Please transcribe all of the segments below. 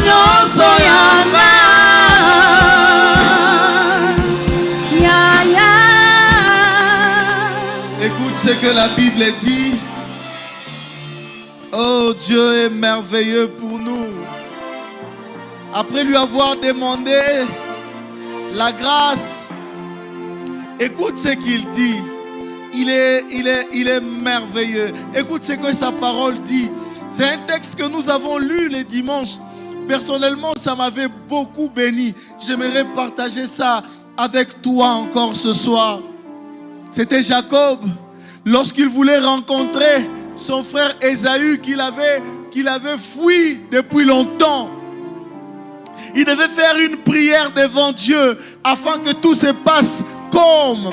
nyonso yanga. Écoute ce que la Bible dit. Oh, Dieu est merveilleux pour nous. Après lui avoir demandé la grâce, écoute ce qu'il dit. Il est merveilleux. Écoute ce que sa parole dit. C'est un texte que nous avons lu les dimanches. Personnellement, ça m'avait beaucoup béni. J'aimerais partager ça avec toi encore ce soir. C'était Jacob, lorsqu'il voulait rencontrer son frère Ésaü qu'il avait fui depuis longtemps. Il devait faire une prière devant Dieu afin que tout se passe comme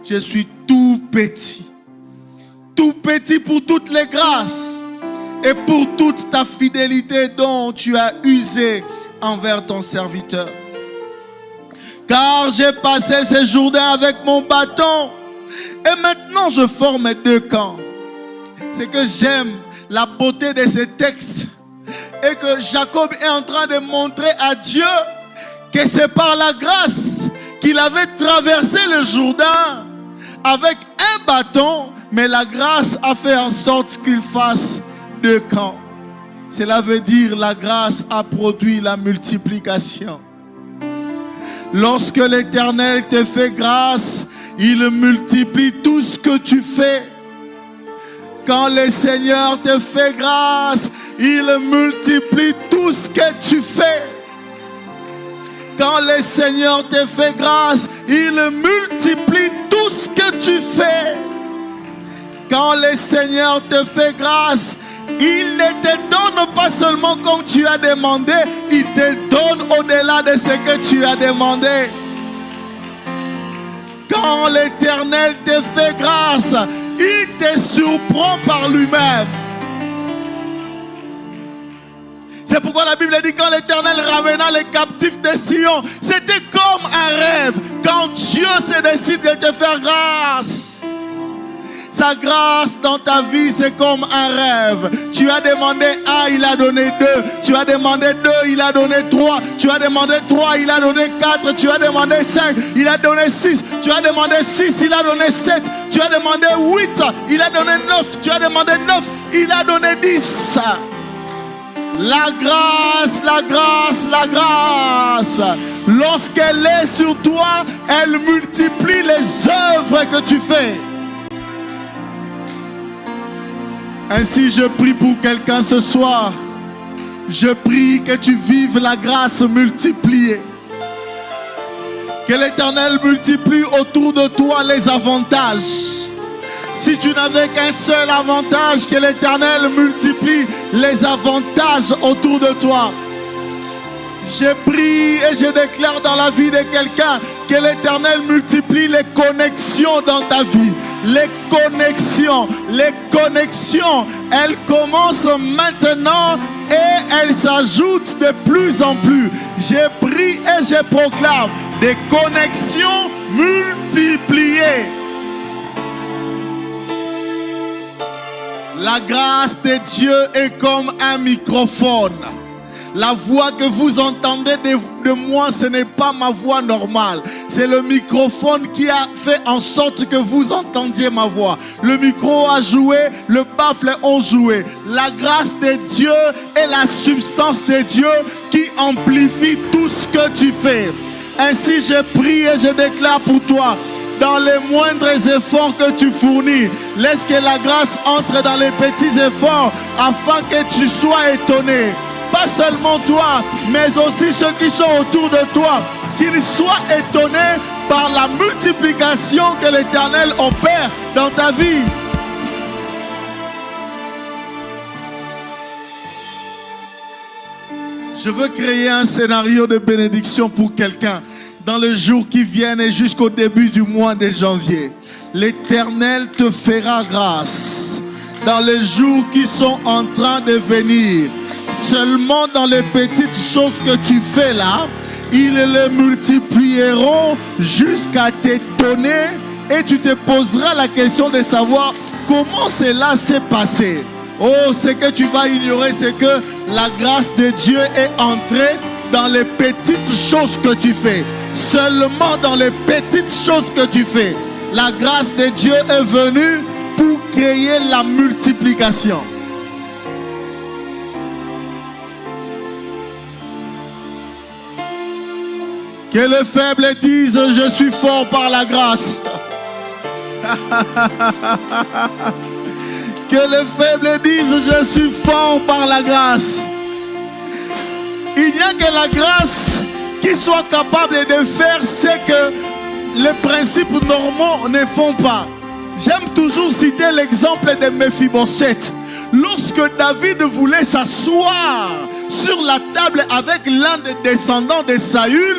je suis tout petit pour toutes les grâces et pour toute ta fidélité dont tu as usé envers ton serviteur. Car j'ai passé ces journées avec mon bâton et maintenant je forme deux camps. C'est que j'aime la beauté de ces textes et que Jacob est en train de montrer à Dieu que c'est par la grâce qu'il avait traversé le Jourdain avec un bâton, mais la grâce a fait en sorte qu'il fasse deux camps. Cela veut dire la grâce a produit la multiplication. Lorsque l'Éternel te fait grâce, il multiplie tout ce que tu fais. Quand le Seigneur te fait grâce, il multiplie tout ce que tu fais. Quand le Seigneur te fait grâce, il multiplie tout ce que tu fais. Quand le Seigneur te fait grâce, il ne te donne pas seulement comme tu as demandé, il te donne au-delà de ce que tu as demandé. Quand l'Éternel te fait grâce, il te surprend par lui-même. C'est pourquoi la Bible dit quand l'Éternel ramena les captifs de Sion, c'était comme un rêve. Quand Dieu se décide de te faire grâce, sa grâce dans ta vie, c'est comme un rêve. Tu as demandé 1, il a donné 2. Tu as demandé 2, il a donné 3. Tu as demandé 3, il a donné 4. Tu as demandé 5, il a donné 6. Tu as demandé 6, il a donné 7. Tu as demandé 8, il a donné 9. Tu as demandé 9, il a donné 10. La grâce, la grâce, la grâce. Lorsqu'elle est sur toi, elle multiplie les œuvres que tu fais. Ainsi, je prie pour quelqu'un ce soir. Je prie que tu vives la grâce multipliée. Que l'Éternel multiplie autour de toi les avantages. Si tu n'avais qu'un seul avantage, que l'Éternel multiplie les avantages autour de toi. Je prie et je déclare dans la vie de quelqu'un que l'Éternel multiplie les connexions dans ta vie. Les connexions, elles commencent maintenant et elles s'ajoutent de plus en plus. Je prie et je proclame des connexions multipliées. La grâce de Dieu est comme un microphone. La voix que vous entendez de moi, ce n'est pas ma voix normale. C'est le microphone qui a fait en sorte que vous entendiez ma voix. Le micro a joué, le baffle a joué. La grâce de Dieu est la substance de Dieu qui amplifie tout ce que tu fais. Ainsi, je prie et je déclare pour toi, dans les moindres efforts que tu fournis, laisse que la grâce entre dans les petits efforts afin que tu sois étonné. Pas seulement toi, mais aussi ceux qui sont autour de toi, qu'ils soient étonnés par la multiplication que l'Éternel opère dans ta vie. Je veux créer un scénario de bénédiction pour quelqu'un dans les jours qui viennent et jusqu'au début du mois de janvier. L'Éternel te fera grâce dans les jours qui sont en train de venir. Seulement dans les petites choses que tu fais là, ils les multiplieront jusqu'à t'étonner et tu te poseras la question de savoir comment cela s'est passé. Oh, ce que tu vas ignorer, c'est que la grâce de Dieu est entrée dans les petites choses que tu fais. Seulement dans les petites choses que tu fais. La grâce de Dieu est venue pour créer la multiplication. Que les faibles disent, je suis fort par la grâce. Que les faibles disent, je suis fort par la grâce. Il n'y a que la grâce qui soit capable de faire ce que les principes normaux ne font pas. J'aime toujours citer l'exemple de Mephibosheth. Lorsque David voulait s'asseoir sur la table avec l'un des descendants de Saül,